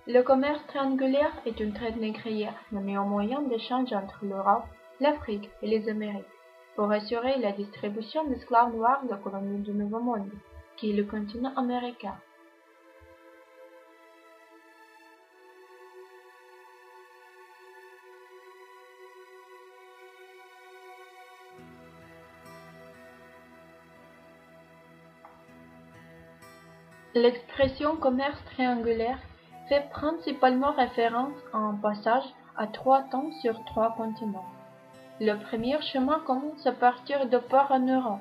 Le commerce triangulaire est une traite négrière nommée au moyen d'échange entre l'Europe, l'Afrique et les Amériques, pour assurer la distribution d'esclaves noirs de colonies du Nouveau Monde, qui est le continent américain. L'expression commerce triangulaire fait principalement référence à un passage à 3 temps sur 3 continents. Le premier chemin commence à partir de ports en Europe,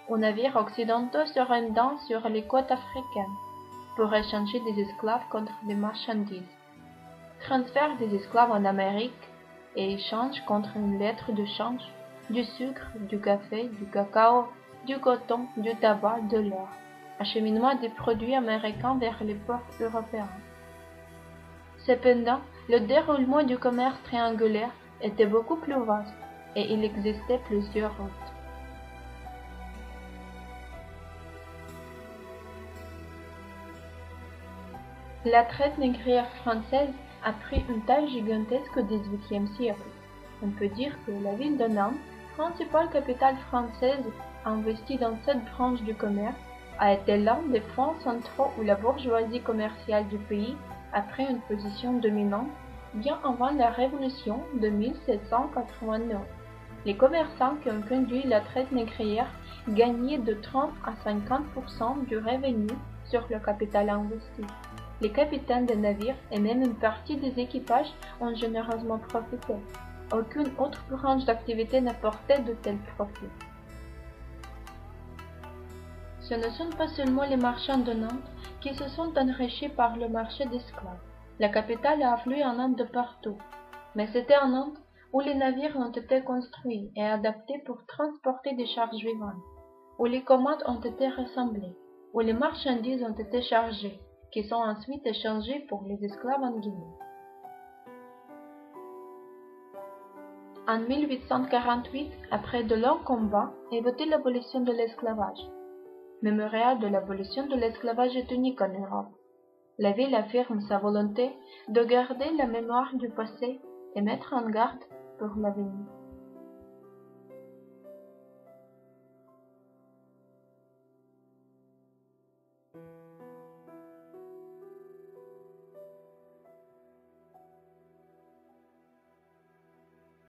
où navires occidentaux se rendant sur les côtes africaines pour échanger des esclaves contre des marchandises, transfert des esclaves en Amérique et échange contre une lettre de change, du sucre, du café, du cacao, du coton, du tabac, de l'or, acheminement des produits américains vers les ports européens. Cependant, le déroulement du commerce triangulaire était beaucoup plus vaste et il existait plusieurs routes. La traite négrière française a pris une taille gigantesque au XVIIIe siècle. On peut dire que la ville de Nantes, principale capitale française investie dans cette branche du commerce, a été l'un des points centraux où la bourgeoisie commerciale du pays a pris une position dominante bien avant la Révolution de 1789. Les commerçants qui ont conduit la traite négrière gagnaient de 30 à 50% du revenu sur le capital investi. Les capitaines des navires et même une partie des équipages ont généreusement profité. Aucune autre branche d'activité n'apportait de tels profits. Ce ne sont pas seulement les marchands de Nantes qui se sont enrichis par le marché d'esclaves. La capitale a afflué en Nantes de partout, mais c'était en Nantes où les navires ont été construits et adaptés pour transporter des charges vivantes, où les commandes ont été rassemblées, où les marchandises ont été chargées, qui sont ensuite échangées pour les esclaves en Guinée. En 1848, après de longs combats, est votée l'abolition de l'esclavage. Mémorial de l'abolition de l'esclavage est unique en Europe. La ville affirme sa volonté de garder la mémoire du passé et mettre en garde pour l'avenir.